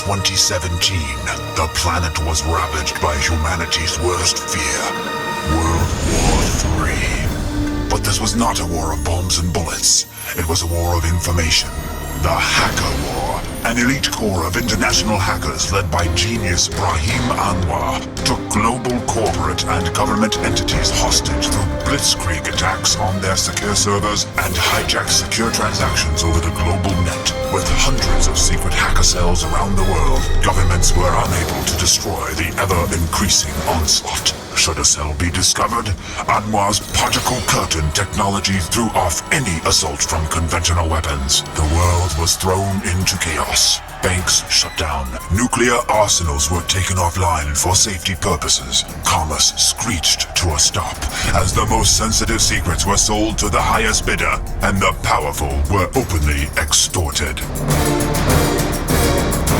2017, the planet was ravaged by humanity's worst fear, World War III. But this was not a war of bombs and bullets. It was a war of information. The Hacker War. An elite corps of international hackers led by genius Brahim Anwar took global corporate and government entities hostage through blitzkrieg attacks on their secure servers and hijacked secure transactions over the global net. With hundreds of secret hacker cells around the world, governments were unable to destroy the ever-increasing onslaught. Should a cell be discovered, Anwar's particle curtain technology threw off any assault from conventional weapons. The world was thrown into chaos. Banks shut down. Nuclear arsenals were taken offline for safety purposes. Commerce screeched to a stop as the most sensitive secrets were sold to the highest bidder, and the powerful were openly extorted.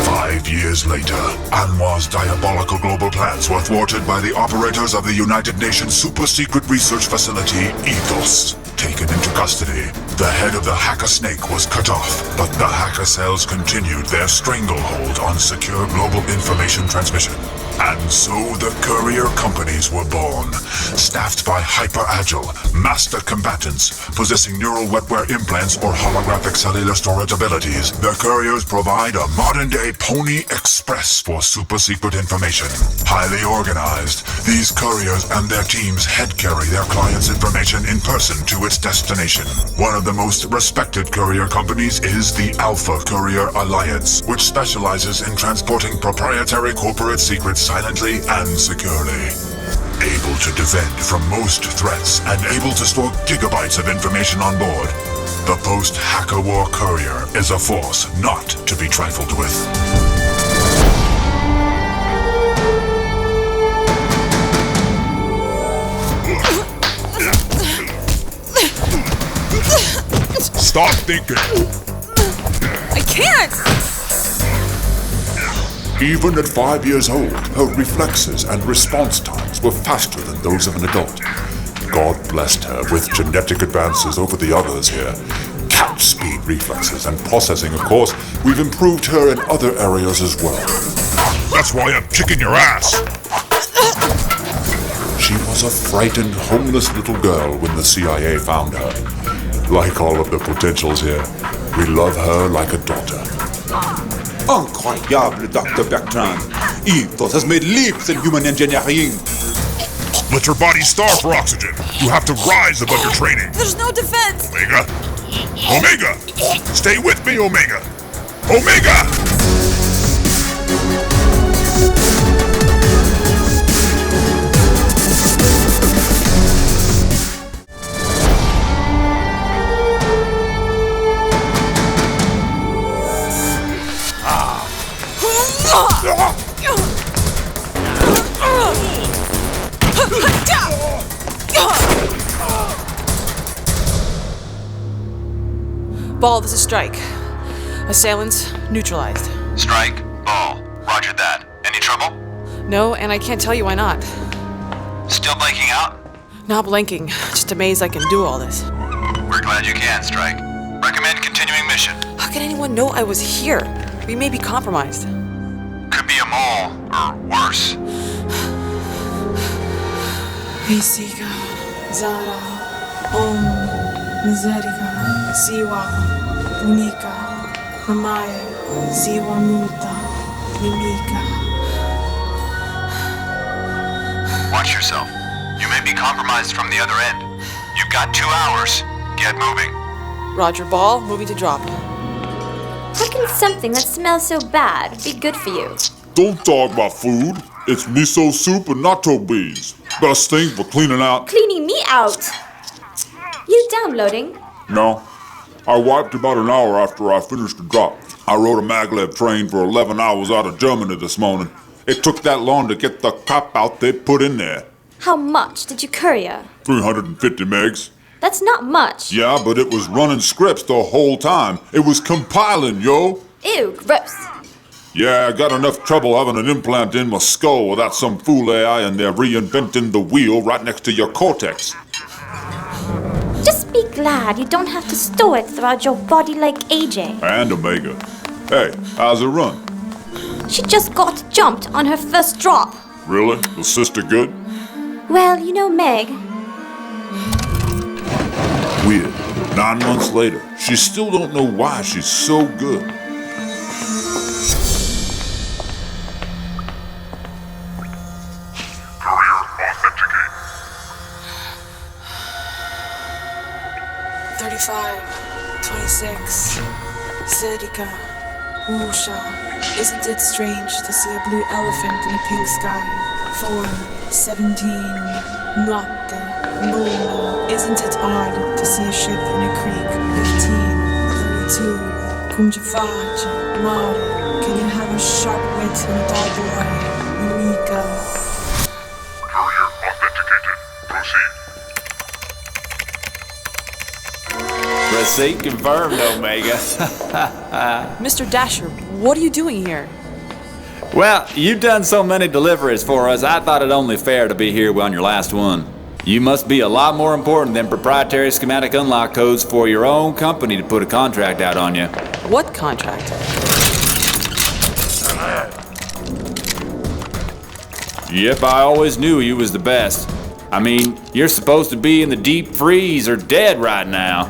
5 years later, Anwar's diabolical global plans were thwarted by the operators of the United Nations super-secret research facility, Ethos. Taken into custody, the head of the hacker snake was cut off, but the hacker cells continued their stranglehold on secure global information transmission. And so the courier companies were born, staffed by hyper-agile, master combatants, possessing neural wetware implants or holographic cellular storage abilities. The couriers provide a modern-day Pony Express for super-secret information. Highly organized, these couriers and their teams head-carry their clients' information in person to its destination. One of the most respected courier companies is the Alpha Courier Alliance, which specializes in transporting proprietary corporate secrets silently and securely. Able to defend from most threats and able to store gigabytes of information on board, the post-Hacker War Courier is a force not to be trifled with. Stop thinking! I can't! Even at 5 years old, her reflexes and response times were faster than those of an adult. God blessed her with genetic advances over the others here. Cat speed reflexes and processing, of course. We've improved her in other areas as well. That's why I'm kicking your ass! She was a frightened, homeless little girl when the CIA found her. Like all of the potentials here, we love her like a daughter. Incroyable, Dr. Bertrand. Ethos has made leaps in human engineering. Let your body starve for oxygen. You have to rise above your training. There's no defense! Omega! Omega! Stay with me, Omega! Omega! Ball, this is Strike. Assailants neutralized. Strike, Ball. Roger that. Any trouble? No, and I can't tell you why not. Still blanking out? Not blinking, just amazed I can do all this. We're glad you can, Strike. Recommend continuing mission. How can anyone know I was here? We may be compromised. Could be a mole, or worse. Visiga, Zara, Om, Miserica, Siwa, Unica, Mamae, Siwa Muta, Mimika. Watch yourself. You may be compromised from the other end. You've got 2 hours. Get moving. Roger, Ball, moving to drop. How can something that smells so bad be good for you? Don't talk about food. It's miso soup and natto beans. Best thing for cleaning out. Cleaning me out! You downloading? No. I wiped about an hour after I finished the drop. I rode a maglev train for 11 hours out of Germany this morning. It took that long to get the crap out they put in there. How much did you courier? 350 megs. That's not much. Yeah, but it was running scripts the whole time. It was compiling, yo. Ew, gross. Yeah, I got enough trouble having an implant in my skull without some fool AI and they're reinventing the wheel right next to your cortex. Just be glad you don't have to store it throughout your body like AJ. And Omega. Hey, how's it run? She just got jumped on her first drop. Really? Was sister good? Well, you know Meg. Weird. 9 months later, she still don't know why she's so good. Career authenticate. 35, 26, Serdica, Wusha. Isn't it strange to see a blue elephant in a pink sky? 4, 17, Notte, Moon. Isn't it odd to see a ship in a creek? 15, 32, Cum ci faccia, Mare. Can you have a sharp wit and a dull boy? Eureka. Career authenticated. Proceed. Receipt confirmed, Omega. Mr. Dasher, what are you doing here? Well, you've done so many deliveries for us, I thought it only fair to be here on your last one. You must be a lot more important than proprietary schematic unlock codes for your own company to put a contract out on you. What contract? Yep, I always knew you was the best. I mean, you're supposed to be in the deep freeze or dead right now.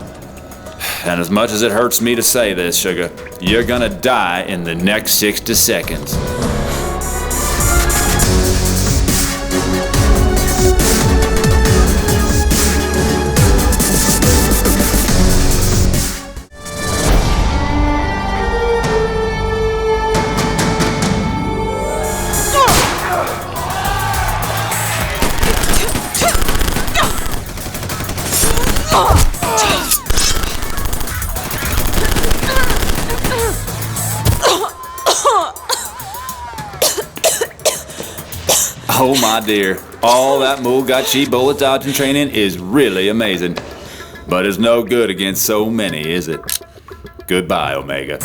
And as much as it hurts me to say this, Sugar, you're gonna die in the next 60 seconds. Oh my dear, all that Mulgachi bullet dodging training is really amazing. But it's no good against so many, is it? Goodbye, Omega.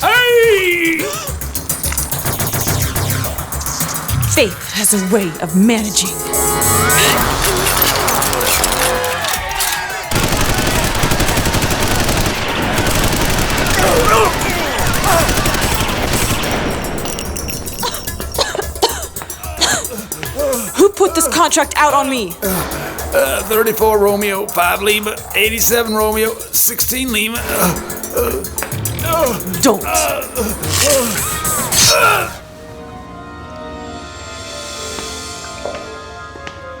Hey! Faith has a way of managing. Who put this contract out on me? 34 Romeo, 5 Lima, 87 Romeo, 16 Lima. Don't.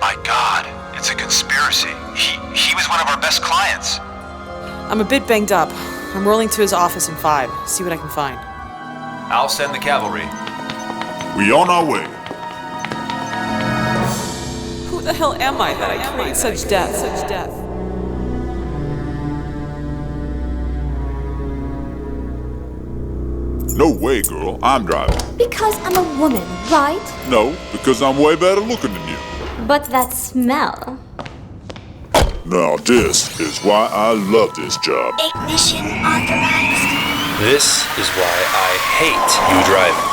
My God, it's a conspiracy. He was one of our best clients. I'm a bit banged up. I'm rolling to his office in 5. See what I can find. I'll send the cavalry. We on our way. Who the hell am I that I create such death? No way, girl. I'm driving. Because I'm a woman, right? No, because I'm way better looking than you. But that smell. Now this is why I love this job. Ignition authorized. This is why I hate you driving.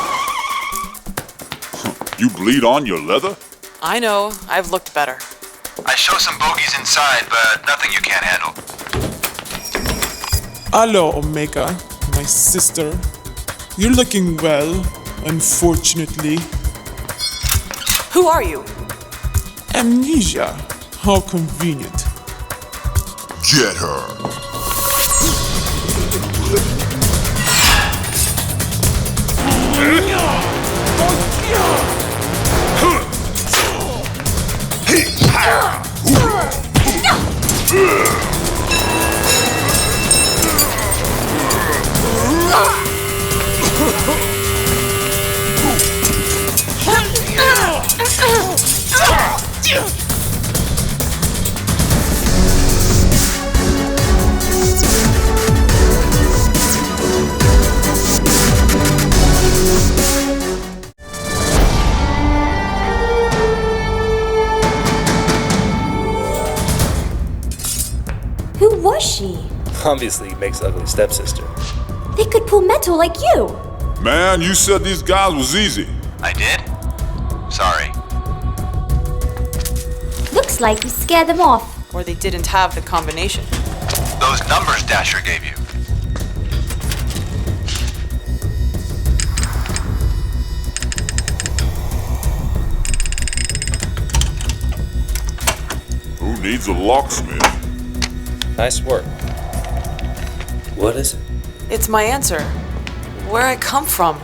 You bleed on your leather? I know. I've looked better. I show some bogeys inside, but nothing you can't handle. Hello, Omega, my sister. You're looking well, unfortunately. Who are you? Amnesia. How convenient. Get her. Who was she? Obviously, Meg's ugly stepsister. They could pull metal like you. Man, you said these guys was easy. I did? Sorry. Looks like we scared them off. Or they didn't have the combination. Those numbers Dasher gave you. needs a locksmith. Nice work. What is it? It's my answer. Where I come from.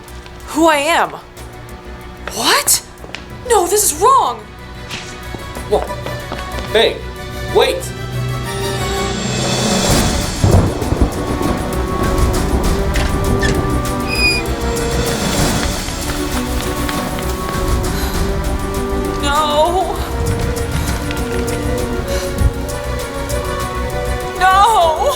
Who I am. What? No, this is wrong! Whoa. Hey, wait! No! No!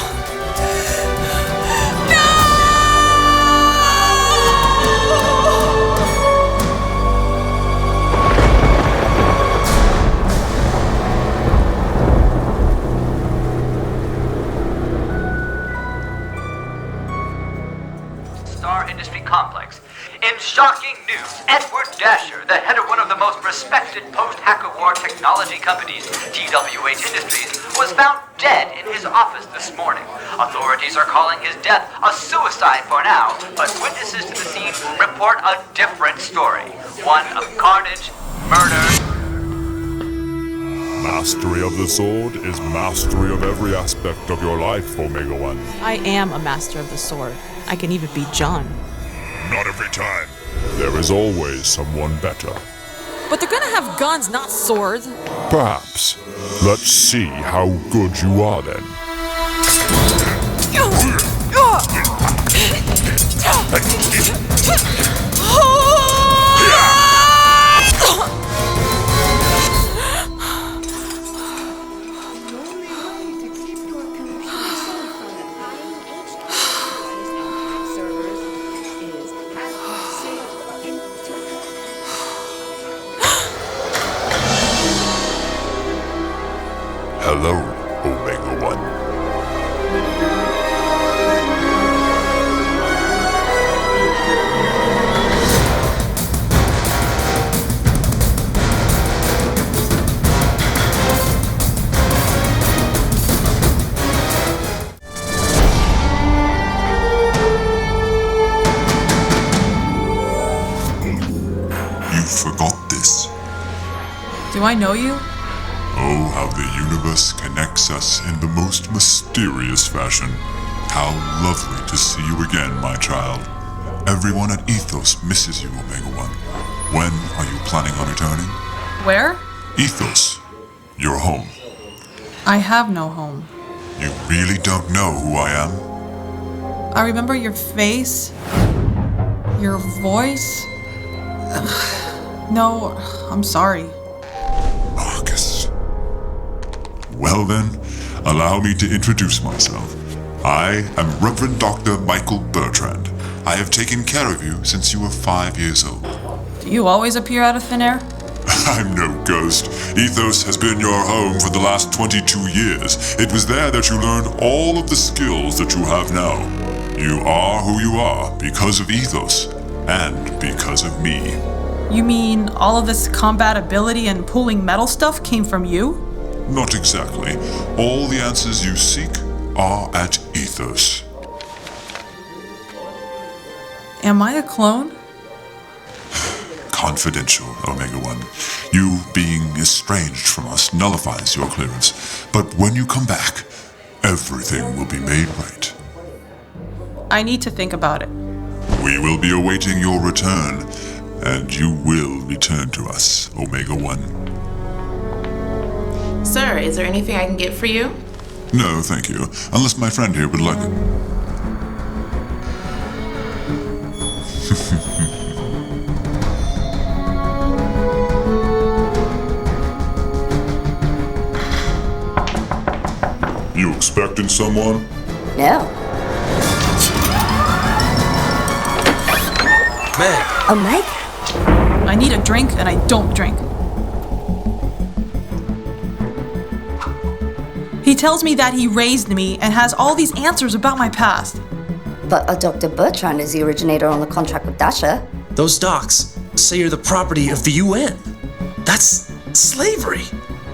Star Industry Complex. In shocking news, Edward Dasher, the head of one of the most respected post-Hacker War technology companies, TWH Industries, was found dead in his office this morning. Authorities are calling his death a suicide for now, but witnesses to the scene report a different story. One of carnage, murder. Mastery of the sword is mastery of every aspect of your life, Omega One. I am a master of the sword. I can even beat John. Not every time. There is always someone better. But they're gonna have guns, not swords. Perhaps. Let's see how good you are then. Hello, Omega One. You forgot this. Do I know you? Oh, how the universe connects us in the most mysterious fashion. How lovely to see you again, my child. Everyone at Ethos misses you, Omega One. When are you planning on returning? Where? Ethos, your home. I have no home. You really don't know who I am? I remember your face, your voice. No, I'm sorry. Marcus. Well then, allow me to introduce myself. I am Reverend Dr. Michael Bertrand. I have taken care of you since you were 5 years old. Do you always appear out of thin air? I'm no ghost. Ethos has been your home for the last 22 years. It was there that you learned all of the skills that you have now. You are who you are because of Ethos, and because of me. You mean all of this combat ability and pulling metal stuff came from you? Not exactly. All the answers you seek are at Ethos. Am I a clone? Confidential, Omega One. You being estranged from us nullifies your clearance. But when you come back, everything will be made right. I need to think about it. We will be awaiting your return, and you will return to us, Omega One. Sir, is there anything I can get for you? No, thank you. Unless my friend here would like it. You expecting someone? No. Meg! Oh, Mike? I need a drink and I don't drink. He tells me that he raised me and has all these answers about my past. But Dr. Bertrand is the originator on the contract with Dasher. Those docs say you're the property of the UN. That's slavery.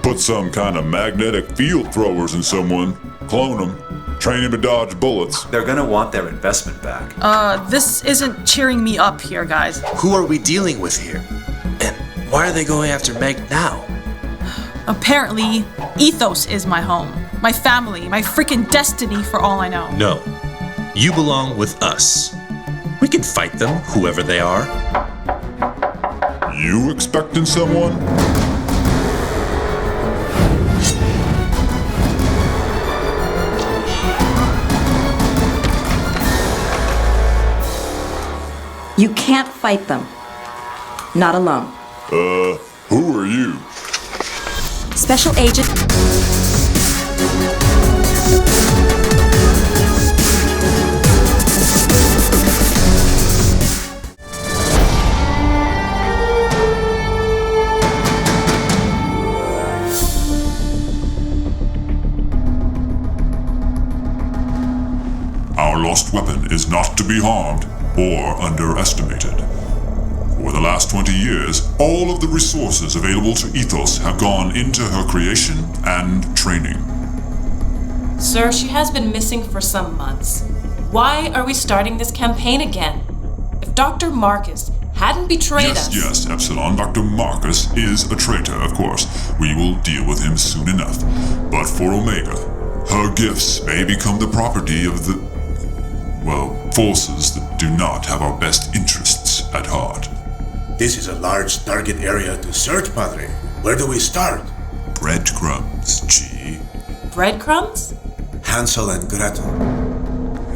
Put some kind of magnetic field throwers in someone, clone them, train him to dodge bullets. They're gonna want their investment back. This isn't cheering me up here, guys. Who are we dealing with here? And why are they going after Meg now? Apparently, Ethos is my home, my family, my freaking destiny for all I know. No. You belong with us. We can fight them, whoever they are. You expecting someone? You can't fight them. Not alone. Who are you? Special Agent... Our lost weapon is not to be harmed or underestimated. For the last 20 years, all of the resources available to Ethos have gone into her creation and training. Sir, she has been missing for some months. Why are we starting this campaign again? If Dr. Marcus hadn't betrayed us... Yes, Epsilon. Dr. Marcus is a traitor, of course. We will deal with him soon enough. But for Omega, her gifts may become the property of the... forces that do not have our best interests at heart. This is a large target area to search, Padre. Where do we start? Breadcrumbs, G. Breadcrumbs? Hansel and Gretel.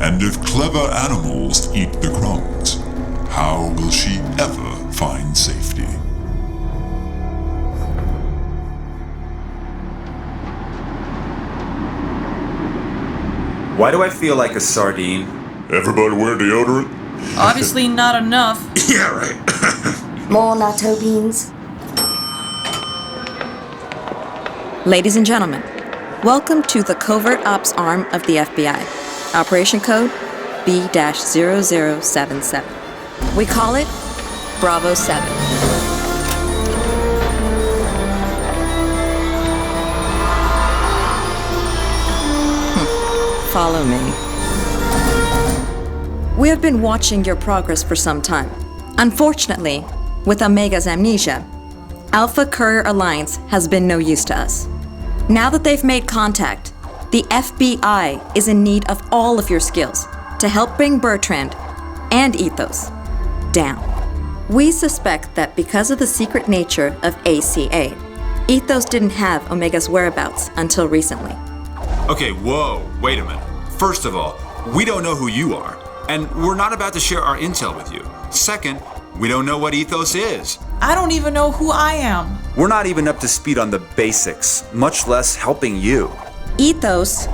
And if clever animals eat the crumbs, how will she ever find safety? Why do I feel like a sardine? Everybody wear deodorant? Obviously not enough. Yeah, right. More natto beans? Ladies and gentlemen, welcome to the Covert Ops arm of the FBI. Operation code B-0077. We call it Bravo 7. Follow me. We have been watching your progress for some time. Unfortunately, with Omega's amnesia, Alpha Courier Alliance has been no use to us. Now that they've made contact, the FBI is in need of all of your skills to help bring Bertrand and Ethos down. We suspect that because of the secret nature of ACA, Ethos didn't have Omega's whereabouts until recently. Okay, whoa, wait a minute. First of all, we don't know who you are, and we're not about to share our intel with you. Second, we don't know what Ethos is. I don't even know who I am. We're not even up to speed on the basics, much less helping you. Ethos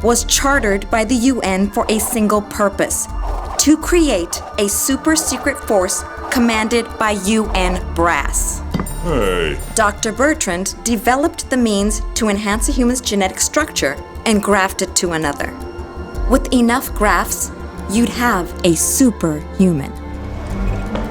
was chartered by the UN for a single purpose: to create a super secret force commanded by UN brass. Hey. Dr. Bertrand developed the means to enhance a human's genetic structure and graft it to another. With enough grafts, you'd have a superhuman.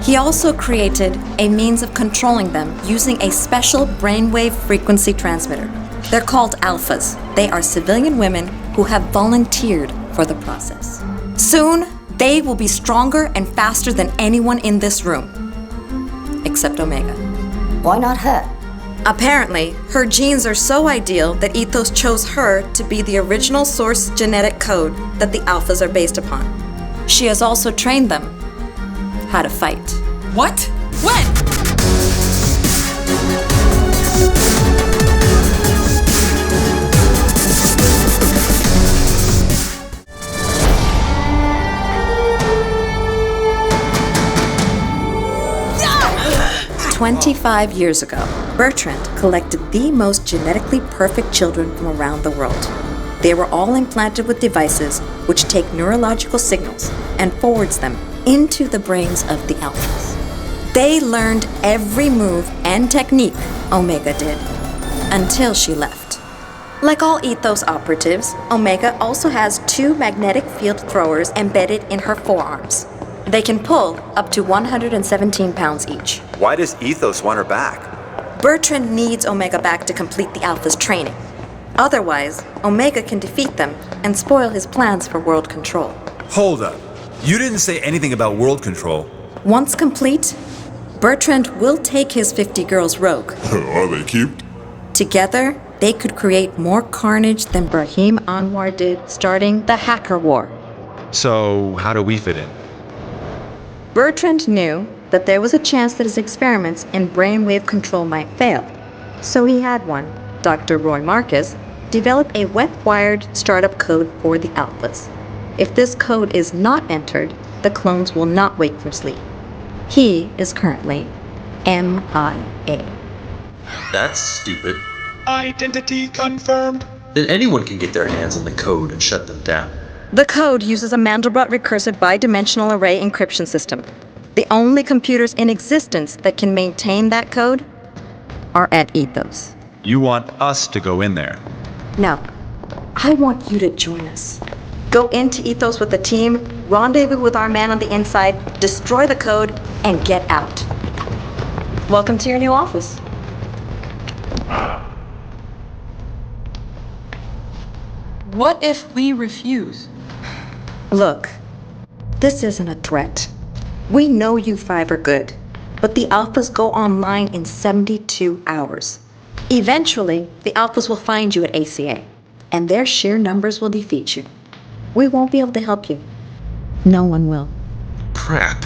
He also created a means of controlling them using a special brainwave frequency transmitter. They're called alphas. They are civilian women who have volunteered for the process. Soon, they will be stronger and faster than anyone in this room. Except Omega. Why not her? Apparently, her genes are so ideal that Ethos chose her to be the original source genetic code that the alphas are based upon. She has also trained them how to fight. What? When? Yeah! 25 years ago, Bertrand collected the most genetically perfect children from around the world. They were all implanted with devices which take neurological signals and forwards them into the brains of the alphas. They learned every move and technique Omega did, until she left. Like all Ethos operatives, Omega also has 2 magnetic field throwers embedded in her forearms. They can pull up to 117 pounds each. Why does Ethos want her back? Bertrand needs Omega back to complete the Alpha's training. Otherwise, Omega can defeat them and spoil his plans for world control. Hold up. You didn't say anything about world control. Once complete, Bertrand will take his 50 girls rogue. Are they cute? Together, they could create more carnage than Brahim Anwar did starting the hacker war. So, how do we fit in? Bertrand knew that there was a chance that his experiments in brainwave control might fail. So he had one, Dr. Roy Marcus, develop a wet-wired startup code for the alphas. If this code is not entered, the clones will not wake from sleep. He is currently MIA. That's stupid. Identity confirmed. Then anyone can get their hands on the code and shut them down. The code uses a Mandelbrot recursive bidimensional array encryption system. The only computers in existence that can maintain that code are at Ethos. You want us to go in there? No, I want you to join us. Go into Ethos with the team, rendezvous with our man on the inside, destroy the code, and get out. Welcome to your new office. What if we refuse? Look, this isn't a threat. We know you five are good, but the Alphas go online in 72 hours. Eventually, the Alphas will find you at ACA, and their sheer numbers will defeat you. We won't be able to help you. No one will. Crap.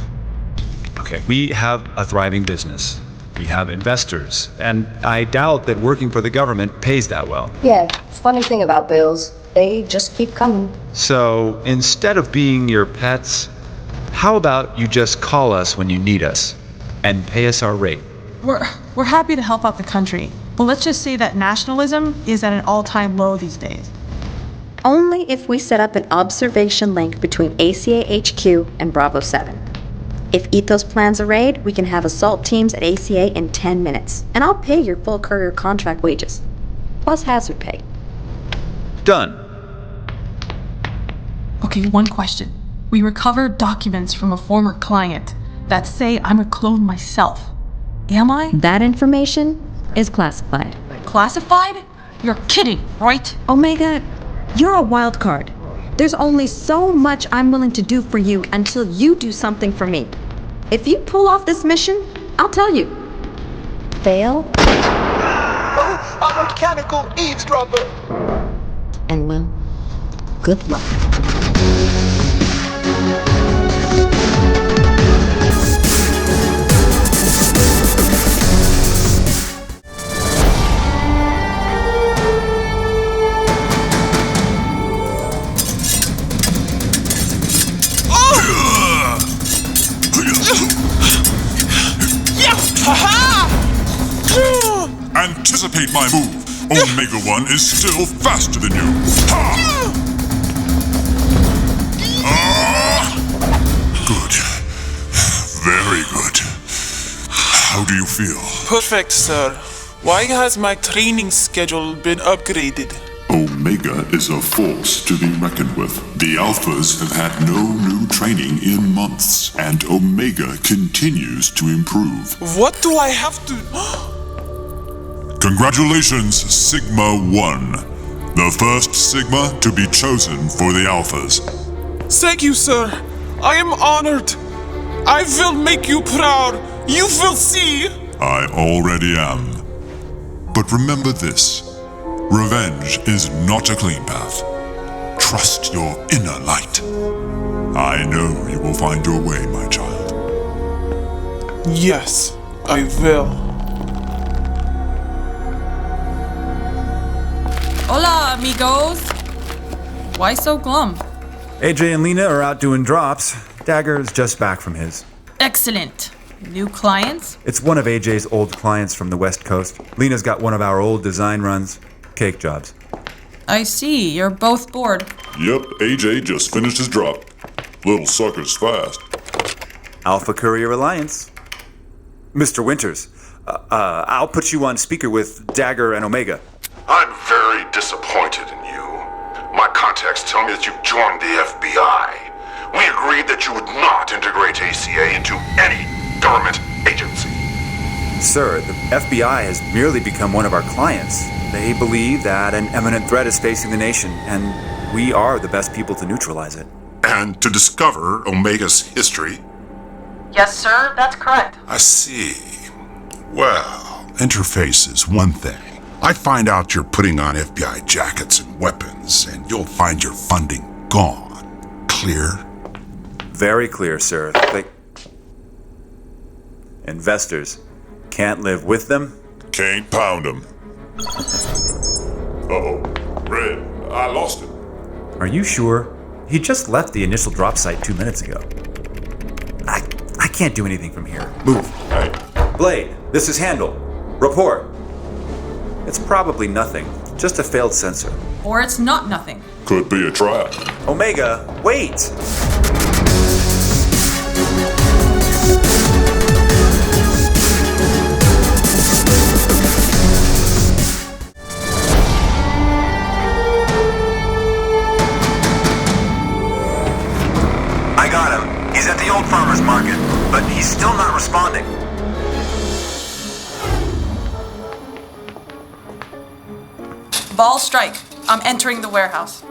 Okay, we have a thriving business. We have investors, and I doubt that working for the government pays that well. Yeah, funny thing about bills, they just keep coming. So, instead of being your pets, how about you just call us when you need us and pay us our rate? We're happy to help out the country, but let's just say that nationalism is at an all-time low these days. Only if we set up an observation link between ACA HQ and Bravo 7. If Ethos plans a raid, we can have assault teams at ACA in 10 minutes, and I'll pay your full courier contract wages, plus hazard pay. Done. Okay, one question. We recovered documents from a former client that say I'm a clone myself. Am I? That information is classified. Classified? You're kidding, right? Omega, you're a wild card. There's only so much I'm willing to do for you until you do something for me. If you pull off this mission, I'll tell you. Fail? Oh, a mechanical eavesdropper. And well, good luck. Anticipate my move. Omega 1 is still faster than you. Ha! Good. Very good. How do you feel? Perfect, sir. Why has my training schedule been upgraded? Omega is a force to be reckoned with. The Alphas have had no new training in months, and Omega continues to improve. What do I have to... Congratulations, Sigma 1. The first Sigma to be chosen for the Alphas. Thank you, sir. I am honored. I will make you proud. You will see. I already am. But remember this. Revenge is not a clean path. Trust your inner light. I know you will find your way, my child. Yes, I will. Hola, amigos. Why so glum? AJ and Lena are out doing drops. Dagger's just back from his. Excellent. New clients? It's one of AJ's old clients from the West Coast. Lena's got one of our old design runs. Cake jobs. I see. You're both bored. Yep, AJ just finished his drop. Little sucker's fast. Alpha Courier Alliance. Mr. Winters, I'll put you on speaker with Dagger and Omega. I'm very disappointed in you. My contacts tell me that you've joined the FBI. We agreed that you would not integrate ACA into any government agency. Sir, the FBI has merely become one of our clients. They believe that an imminent threat is facing the nation, and we are the best people to neutralize it. And to discover Omega's history? Yes, sir, that's correct. I see. Well, interface is one thing. I find out you're putting on FBI jackets and weapons, and you'll find your funding gone. Clear? Very clear, sir. Investors can't live with them? Can't pound them. Uh-oh. Red, I lost him. Are you sure? He just left the initial drop site 2 minutes ago. I can't do anything from here. Move. Hey. Blade, this is Handel. Report. It's probably nothing. Just a failed sensor. Or it's not nothing. Could be a trap. Omega, wait! I got him. He's at the old farmer's market, but he's still not responding. Ball strike. I'm entering the warehouse.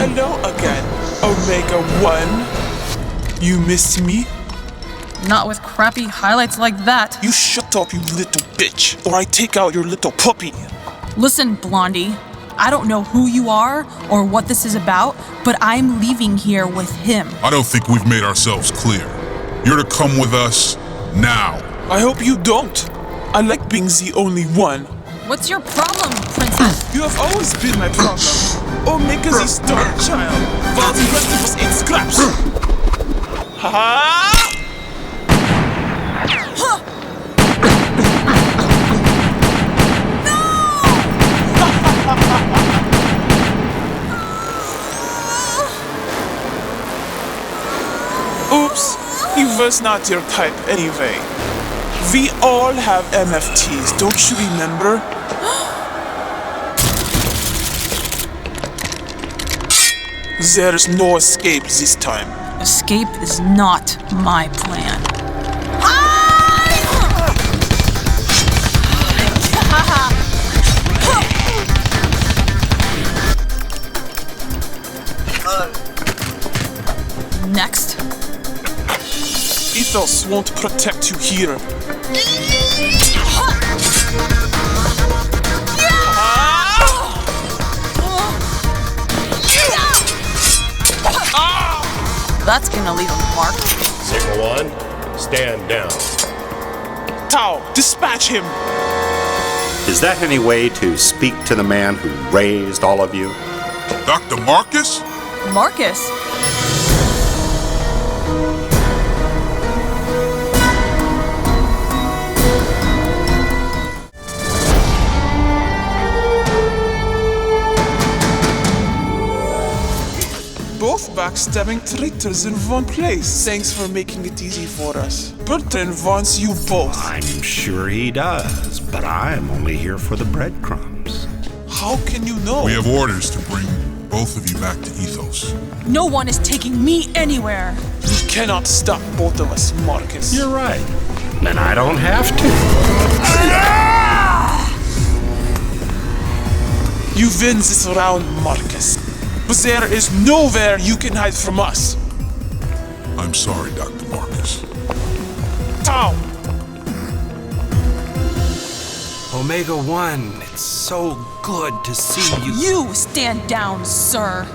Hello again, Omega 1. You missed me? Not with crappy highlights like that. You shut up, you little bitch, or I take out your little puppy. Listen, Blondie, I don't know who you are or what this is about, but I'm leaving here with him. I don't think we've made ourselves clear. You're to come with us now. I hope you don't. I like being the only one. What's your problem, princess? You have always been my problem. Omega's a star child, while the rest of us ain't scraps. Ha! Oops, he was not your type anyway. We all have MFTs, don't you remember? There's no escape this time. Escape is not my plan. Next. Ethos won't protect you here. That's gonna leave a mark. Signal 1, stand down. Tau, dispatch him! Is that any way to speak to the man who raised all of you? Dr. Marcus? Marcus? Both backstabbing traitors in one place. Thanks for making it easy for us. Bertrand wants you both. I'm sure he does, but I'm only here for the breadcrumbs. How can you know? We have orders to bring both of you back to Ethos. No one is taking me anywhere. You cannot stop both of us, Marcus. You're right. Then I don't have to. You win this round, Marcus. But there is nowhere you can hide from us. I'm sorry, Dr. Marcus. Tau! Omega 1, it's so good to see you. You stand down, sir.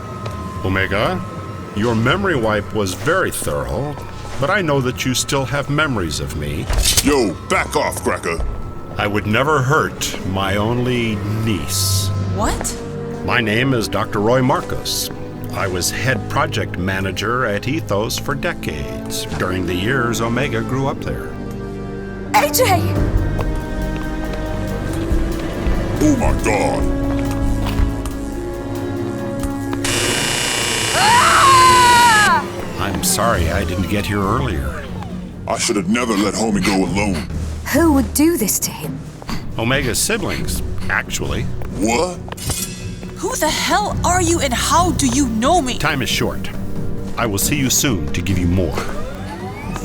Omega, your memory wipe was very thorough, but I know that you still have memories of me. Yo, back off, Cracker. I would never hurt my only niece. What? My name is Dr. Roy Marcus. I was head project manager at Ethos for decades, during the years Omega grew up there. AJ! Oh my God! I'm sorry I didn't get here earlier. I should have never let homie go alone. Who would do this to him? Omega's siblings, actually. What? Who the hell are you and how do you know me? Time is short. I will see you soon to give you more.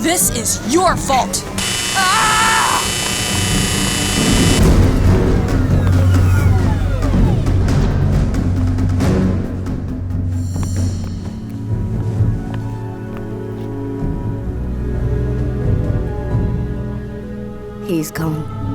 This is your fault. he's gone.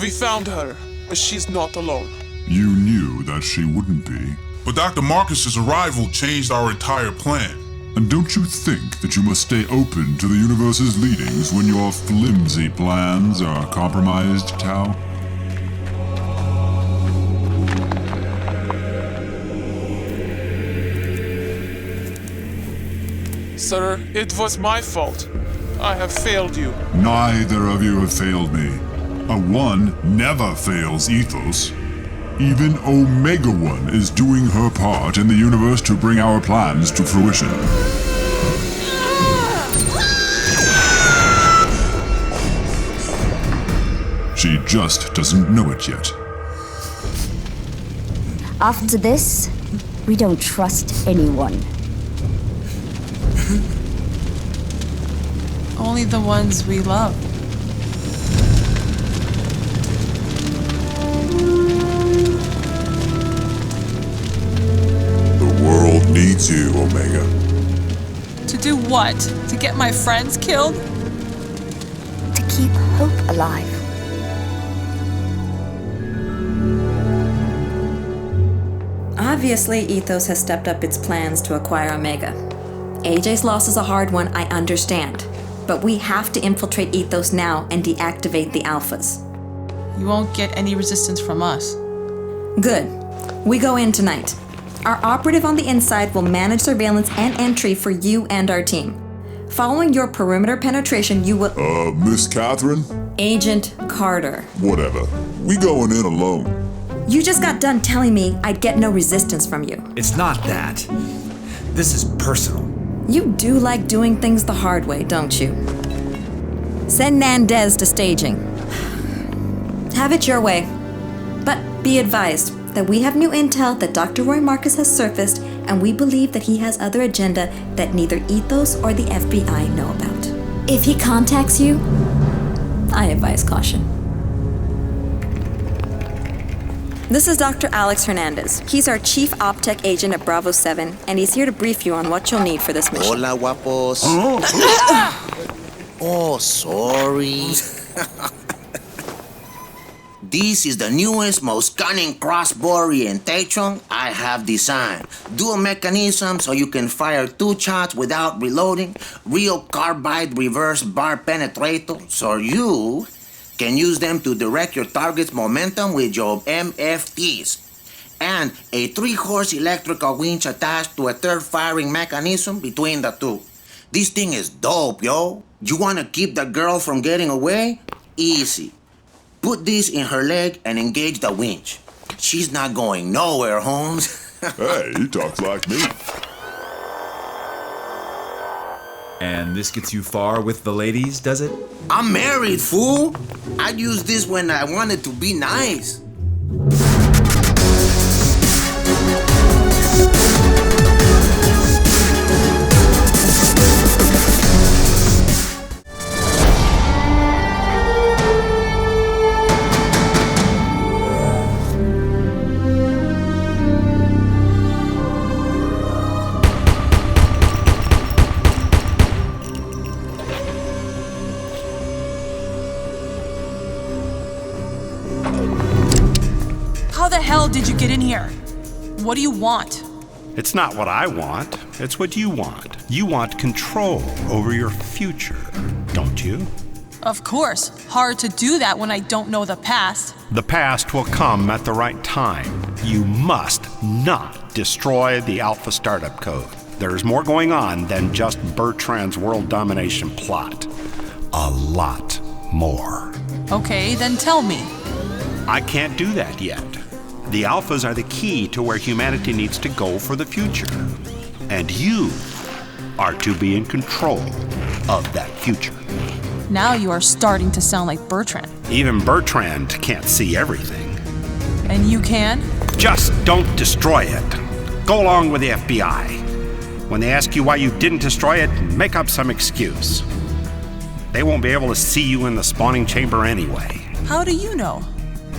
We found her, but she's not alone. You knew that she wouldn't be. But Dr. Marcus's arrival changed our entire plan. And don't you think that you must stay open to the universe's leadings when your flimsy plans are compromised, Tau? Sir, it was my fault. I have failed you. Neither of you have failed me. A one never fails Ethos. Even Omega One is doing her part in the universe to bring our plans to fruition. She just doesn't know it yet. After this, we don't trust anyone. Only the ones we love. The world needs you, Omega. To do what? To get my friends killed? To keep hope alive. Obviously, Ethos has stepped up its plans to acquire Omega. AJ's loss is a hard one, I understand. But we have to infiltrate Ethos now and deactivate the Alphas. You won't get any resistance from us. Good. We go in tonight. Our operative on the inside will manage surveillance and entry for you and our team. Following your perimeter penetration, you will... Miss Catherine? Agent Carter. Whatever. We going in alone. You just got done telling me I'd get no resistance from you. It's not that. This is personal. You do like doing things the hard way, don't you? Send Nandez to staging. Have it your way. But be advised that we have new intel that Dr. Roy Marcus has surfaced, and we believe that he has other agenda that neither Ethos or the FBI know about. If he contacts you, I advise caution. This is Dr. Alex Hernandez. He's our chief OpTech agent at Bravo 7, and he's here to brief you on what you'll need for this mission. Hola, guapos. Oh, sorry. This is the newest, most cunning crossbow orientation I have designed. Dual mechanism so you can fire 2 shots without reloading. Real carbide reverse bar penetrator so you can use them to direct your target's momentum with your MFTs. And a 3-horse electrical winch attached to a third firing mechanism between the two. This thing is dope, yo. You wanna keep the girl from getting away? Easy. Put this in her leg and engage the winch. She's not going nowhere, Holmes. Hey, he talks like me. And this gets you far with the ladies, does it? I'm married, fool. I use this when I wanted to be nice. How the hell did you get in here? What do you want? It's not what I want, it's what you want. You want control over your future, don't you? Of course. Hard to do that when I don't know the past. The past will come at the right time. You must not destroy the Alpha Startup Code. There's more going on than just Bertrand's world domination plot. A lot more. Okay, then tell me. I can't do that yet. The Alphas are the key to where humanity needs to go for the future. And you are to be in control of that future. Now you are starting to sound like Bertrand. Even Bertrand can't see everything. And you can? Just don't destroy it. Go along with the FBI. When they ask you why you didn't destroy it, make up some excuse. They won't be able to see you in the spawning chamber anyway. How do you know?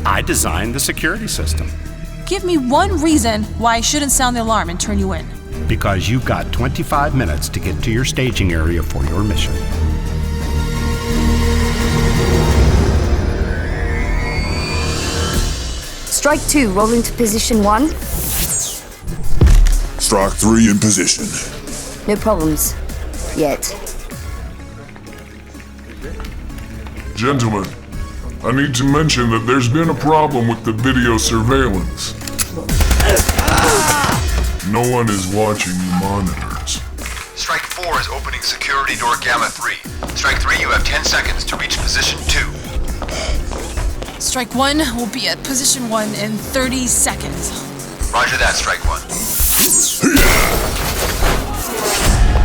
I designed the security system. Give me one reason why I shouldn't sound the alarm and turn you in. Because you've got 25 minutes to get to your staging area for your mission. Strike 2, roll into position 1. Strike 3 in position. No problems. Yet. Gentlemen, I need to mention that there's been a problem with the video surveillance. No one is watching the monitors. Strike 4 is opening security door Gamma 3. Strike 3, you have 10 seconds to reach position 2. Strike 1 will be at position 1 in 30 seconds. Roger that, Strike 1.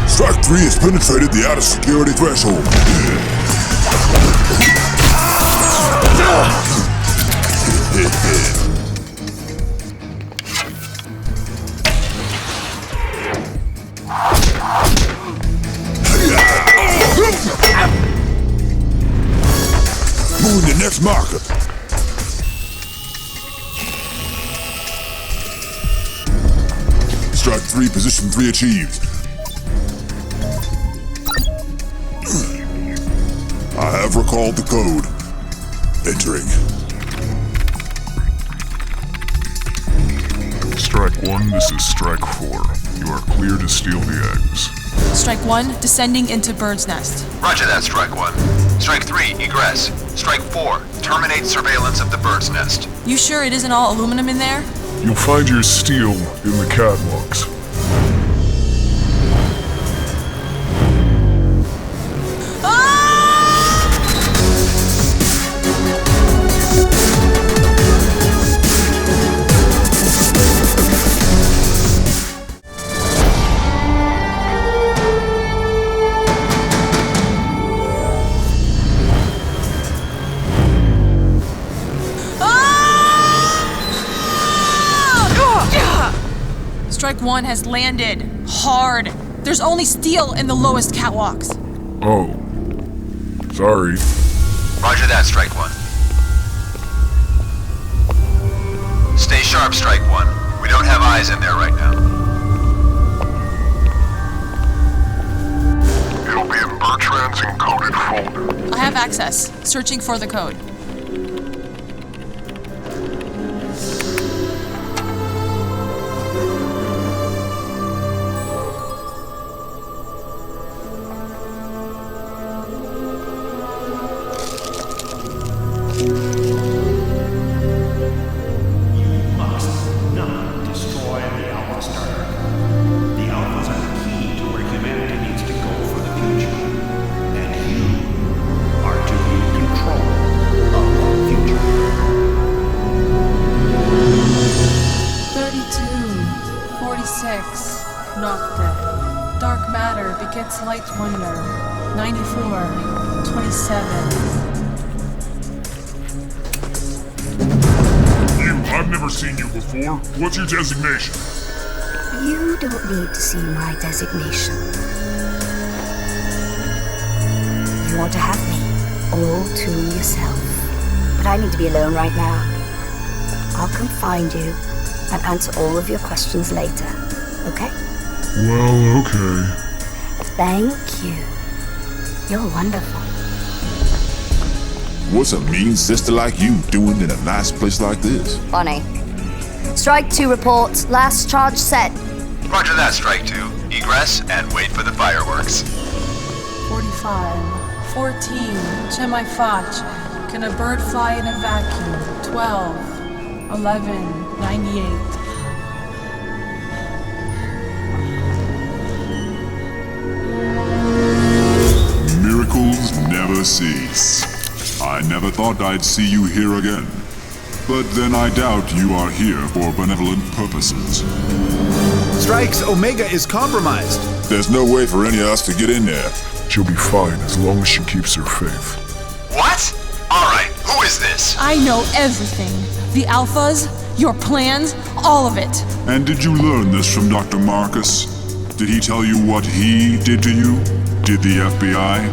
Strike 3 has penetrated the outer security threshold. Moving the next marker. Strike 3, position 3 achieved. I have recalled the code. Entering. Strike 1, this is Strike 4. You are clear to steal the eggs. Strike 1, descending into Bird's Nest. Roger that, Strike 1. Strike 3, egress. Strike 4, terminate surveillance of the bird's nest. You sure it isn't all aluminum in there? You'll find your steel in the catwalks. Strike 1 has landed. Hard. There's only steel in the lowest catwalks. Oh. Sorry. Roger that, Strike 1. Stay sharp, Strike 1. We don't have eyes in there right now. It'll be in Bertrand's encoded folder. I have access. Searching for the code. Dark matter begets light wonder. 94, 27. I've never seen you before. What's your designation? You don't need to see my designation. You want to have me all to yourself. But I need to be alone right now. I'll come find you and answer all of your questions later. Okay? Well, okay. Thank you. You're wonderful. What's a mean sister like you doing in a nice place like this? Bonnie. Strike 2 reports. Last charge set. Roger that, Strike 2. Egress and wait for the fireworks. 45, 14, c'è mai faccia. Can a bird fly in a vacuum? 12, 11, 98. Miracles never cease. I never thought I'd see you here again. But then I doubt you are here for benevolent purposes. Strikes, Omega is compromised. There's no way for any of us to get in there. She'll be fine as long as she keeps her faith. What? Alright, who is this? I know everything. The alphas, your plans, all of it. And did you learn this from Dr. Marcus? Did he tell you what he did to you? Did the FBI?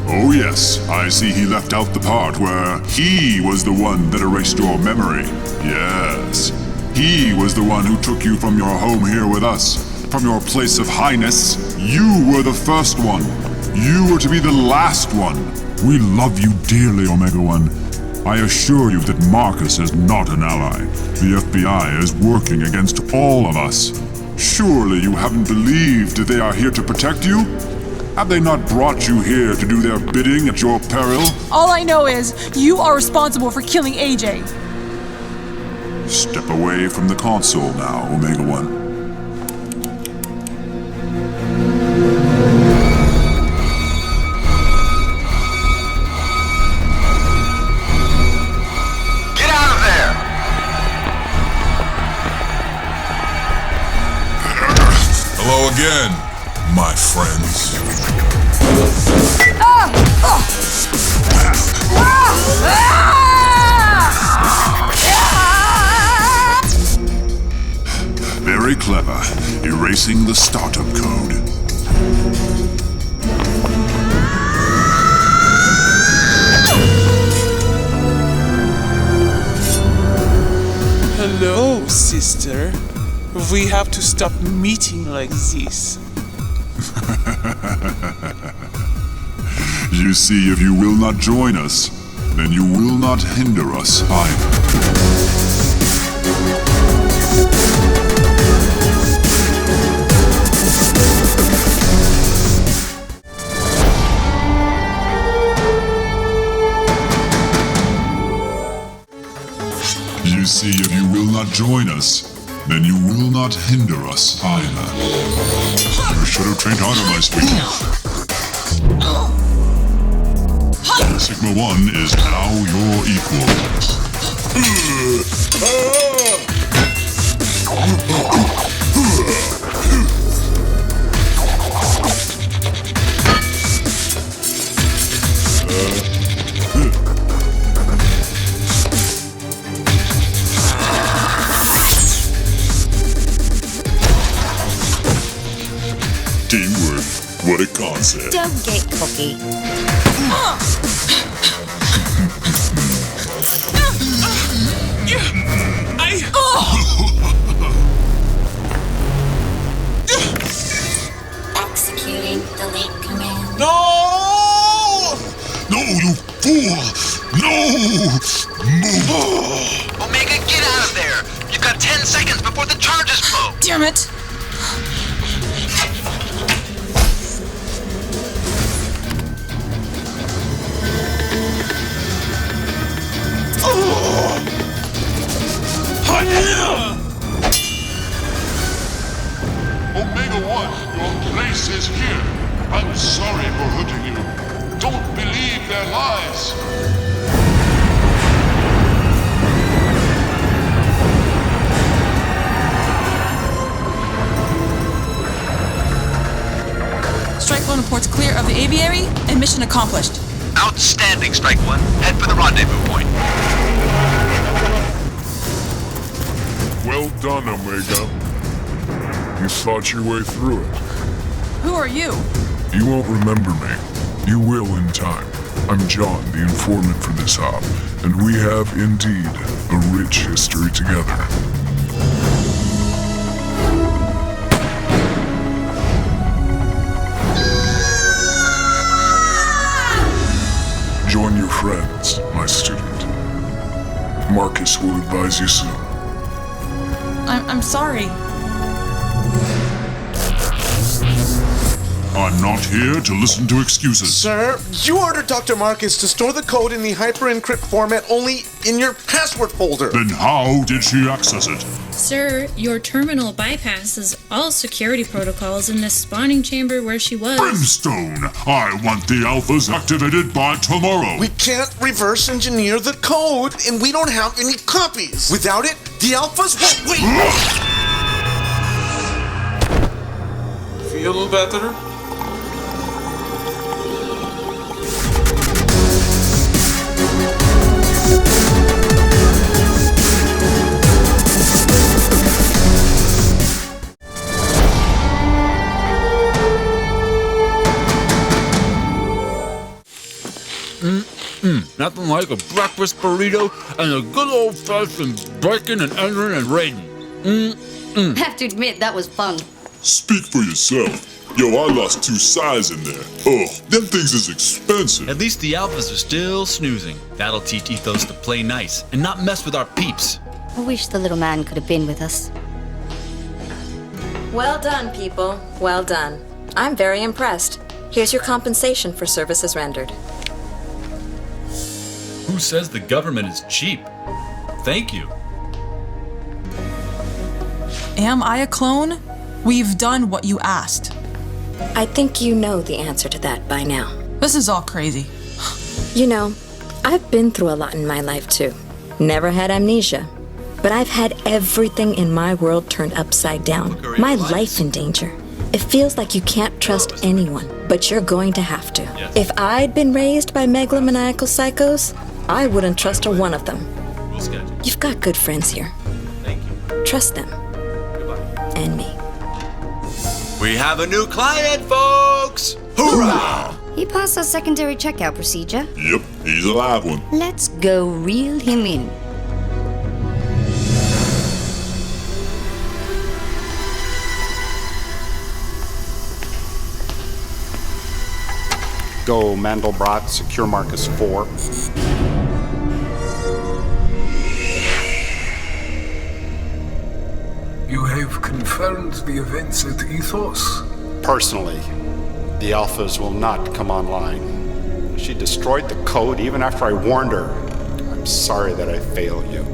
Oh yes, I see he left out the part where he was the one that erased your memory. Yes, he was the one who took you from your home here with us. From your place of highness, you were the first one. You were to be the last one. We love you dearly, Omega-1. I assure you that Marcus is not an ally. The FBI is working against all of us. Surely you haven't believed that they are here to protect you? Have they not brought you here to do their bidding at your peril? All I know is you are responsible for killing AJ. Step away from the console now, Omega-1. Hello again, my friends. Very clever, erasing the startup code. Hello, sister. We have to stop meeting like this. You see, if you will not join us, then you will not hinder us either. You see, if you will not join us, then you will not hinder us either. You should have trained harder, my sweetie. Sigma 1 is now your equal. Teamwork, what a concept. Don't get cocky. Executing delete command. No! No, you fool! No! Move! Omega, get out of there! You've got 10 seconds before the charges blow! Damn it! Omega-1, your place is here. I'm sorry for hurting you. Don't believe their lies. Strike 1 reports clear of the aviary and mission accomplished. Outstanding, Strike 1. Head for the rendezvous point. Well done, Omega. You fought your way through it. Who are you? You won't remember me. You will in time. I'm John, the informant for this op, and we have, indeed, a rich history together. Join your friends, my student. Marcus will advise you soon. I'm sorry. I'm not here to listen to excuses. Sir, you ordered Dr. Marcus to store the code in the hyper-encrypt format only in your password folder. Then how did she access it? Sir, your terminal bypasses all security protocols in the spawning chamber where she was. Brimstone! I want the alphas activated by tomorrow. We can't reverse engineer the code, and we don't have any copies. Without it, the alphas won't wait. Feel better? Nothing like a breakfast burrito and a good old-fashioned bacon and onion and raisin. Have to admit, that was fun. Speak for yourself. Yo, I lost 2 sides in there. Ugh, them things is expensive. At least the alphas are still snoozing. That'll teach Ethos to play nice and not mess with our peeps. I wish the little man could have been with us. Well done, people. Well done. I'm very impressed. Here's your compensation for services rendered. Who says the government is cheap? Thank you. Am I a clone? We've done what you asked. I think you know the answer to that by now. This is all crazy. You know, I've been through a lot in my life too. Never had amnesia. But I've had everything in my world turned upside down. My life in danger. It feels like you can't trust anyone, but you're going to have to. Yes. If I'd been raised by megalomaniacal psychos, I wouldn't trust a one of them. You've got good friends here. Thank you. Trust them. Goodbye. And me. We have a new client, folks! Hoorah! He passed our secondary checkout procedure. Yep, he's a live one. Let's go reel him in. Go, Mandelbrot, secure Marcus 4. You have confirmed the events at Ethos? Personally, the Alphas will not come online. She destroyed the code even after I warned her. I'm sorry that I failed you.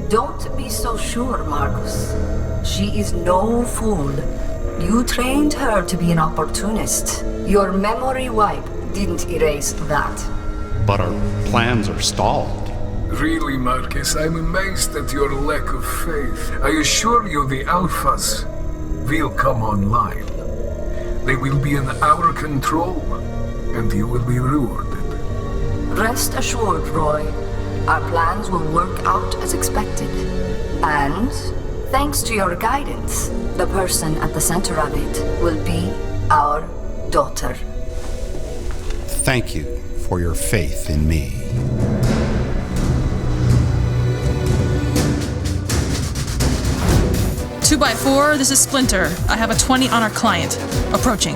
Don't be so sure, Marcus. She is no fool. You trained her to be an opportunist. Your memory wipe didn't erase that. But our plans are stalled. Really, Marcus, I'm amazed at your lack of faith. I assure you the Alphas will come online. They will be in our control, and you will be rewarded. Rest assured, Roy. Our plans will work out as expected. And, thanks to your guidance, the person at the center of it will be our daughter. Thank you for your faith in me. Two by 4, this is Splinter. I have a 20 on our client. Approaching.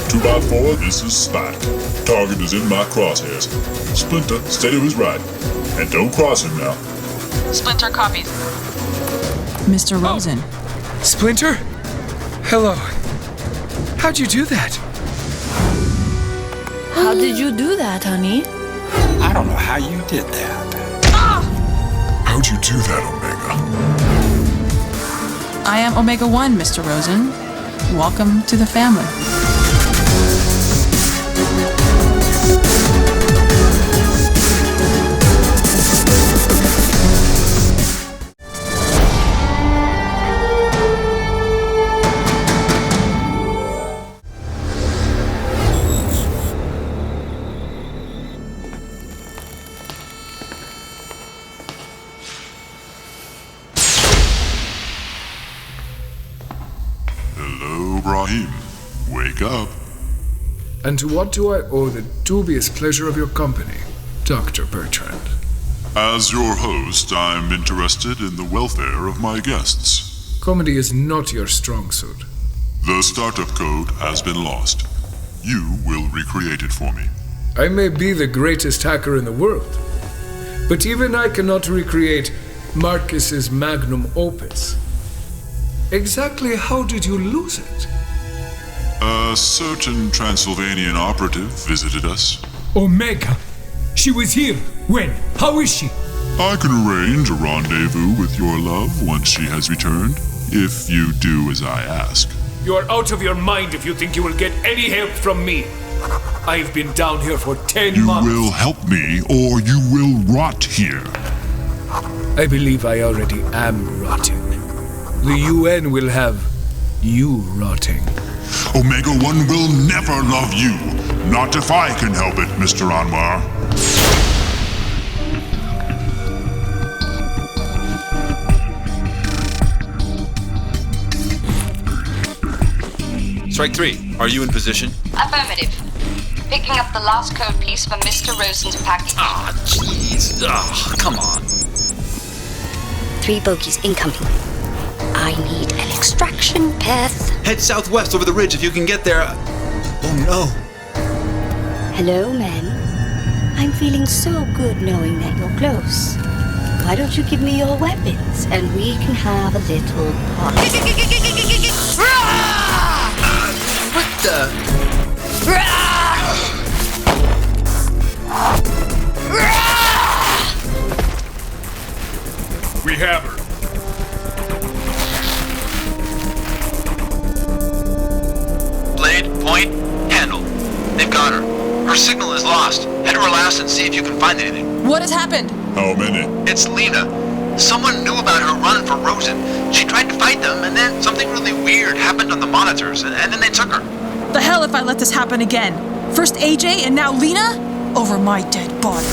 Two by 4, this is Spike. Target is in my crosshairs. Splinter, stay to his right. And don't cross him now. Splinter copies. Mr. Rosen. Splinter? Hello. How'd you do that? How did you do that, honey? I don't know how you did that. How'd you do that, Omega? I am Omega 1, Mr. Rosen. Welcome to the family. Wake up. And to what do I owe the dubious pleasure of your company, Dr. Bertrand? As your host, I'm interested in the welfare of my guests. Comedy is not your strong suit. The startup code has been lost. You will recreate it for me. I may be the greatest hacker in the world, but even I cannot recreate Marcus's magnum opus. Exactly how did you lose it? A certain Transylvanian operative visited us. Omega! She was here! When? How is she? I can arrange a rendezvous with your love once she has returned, if you do as I ask. You are out of your mind if you think you will get any help from me. I've been down here for 10 months. You will help me, or you will rot here. I believe I already am rotting. The UN will have you rotting. Omega 1 will never love you. Not if I can help it, Mr. Anwar. Strike 3, are you in position? Affirmative. Picking up the last code piece for Mr. Rosen's package. Ah, jeez. Ah, come on. 3 bogies incoming. I need an extraction path. Head southwest over the ridge if you can get there. Oh no. Hello, men. I'm feeling so good knowing that you're close. Why don't you give me your weapons and we can have a little party? What the? We have her. Blade, point, handle. They've got her. Her signal is lost. Head to her last and see if you can find anything. What has happened? How many? It's Lena. Someone knew about her run for Rosen. She tried to fight them, and then something really weird happened on the monitors, and then they took her. The hell if I let this happen again. First AJ and now Lena? Over my dead body.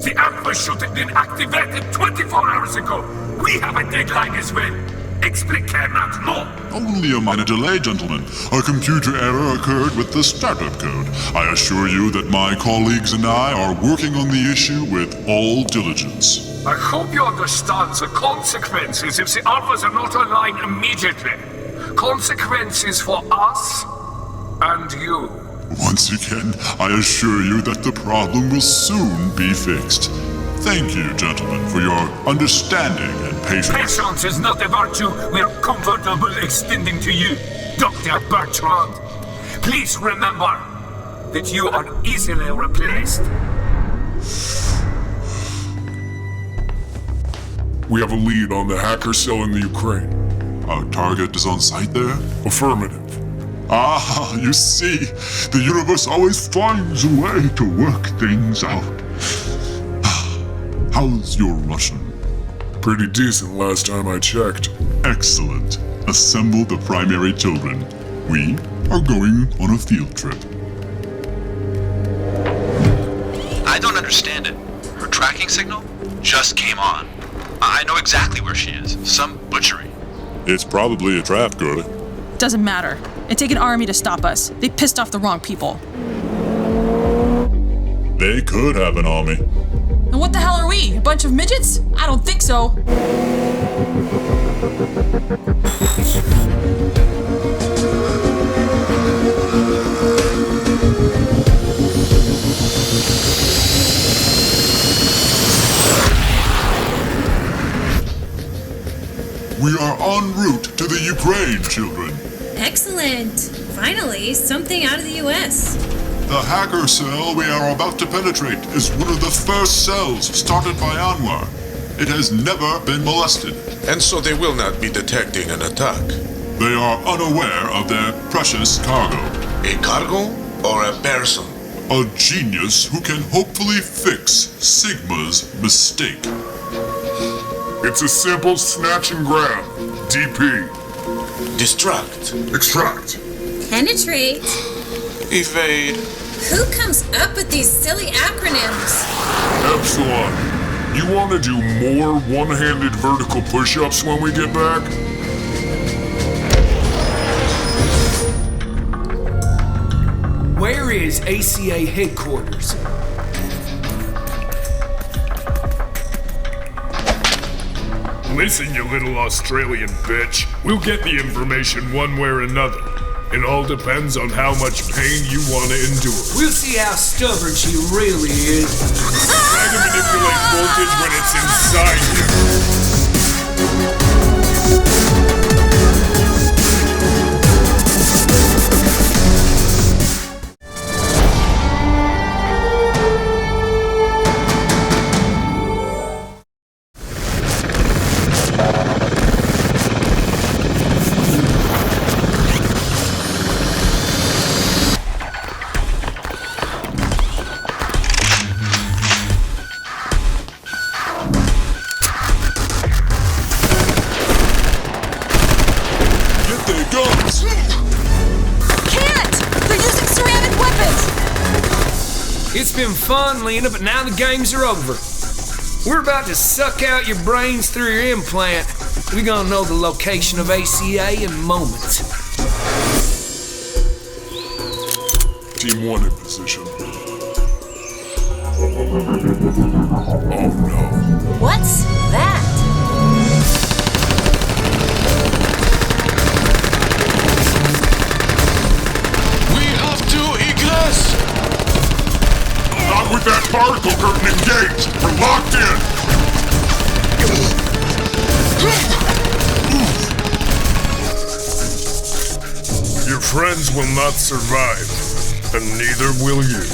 The Alpha should have been activated 24 hours ago. We have a deadline as well. Expliquez maintenant. Only a minor delay, gentlemen. A computer error occurred with the startup code. I assure you that my colleagues and I are working on the issue with all diligence. I hope you understand the consequences if the Alphas are not online immediately. Consequences for us and you. Once again, I assure you that the problem will soon be fixed. Thank you, gentlemen, for your understanding and patience. Patience is not a virtue we are comfortable extending to you, Dr. Bertrand. Please remember that you are easily replaced. We have a lead on the hacker cell in the Ukraine. Our target is on site there? Affirmative. Ah, you see, the universe always finds a way to work things out. How's your Russian? Pretty decent last time I checked. Excellent. Assemble the primary children. We are going on a field trip. I don't understand it. Her tracking signal just came on. I know exactly where she is. Some butchery. It's probably a trap, girlie. Doesn't matter. It'd take an army to stop us. They pissed off the wrong people. They could have an army. And what the hell are we? A bunch of midgets? I don't think so. We are en route to the Ukraine, children. Excellent. Finally, something out of the US. The hacker cell we are about to penetrate is one of the first cells started by Anwar. It has never been molested. And so they will not be detecting an attack. They are unaware of their precious cargo. A cargo or a person? A genius who can hopefully fix Sigma's mistake. It's a simple snatch and grab. DP. Distract. Extract. Penetrate. Evade. Who comes up with these silly acronyms? Epsilon. You want to do more one-handed vertical push-ups when we get back? Where is ACA headquarters? Listen, you little Australian bitch. We'll get the information one way or another. It all depends on how much pain you want to endure. We'll see how stubborn she really is. Try to manipulate voltage when it's inside you. It's been fun, Lena, but now the games are over. We're about to suck out your brains through your implant. We're gonna know the location of ACA in moments. Team 1 in position. Oh no. What's that? We have to egress! Not with that particle curtain engaged! We're locked in! Your friends will not survive, and neither will you.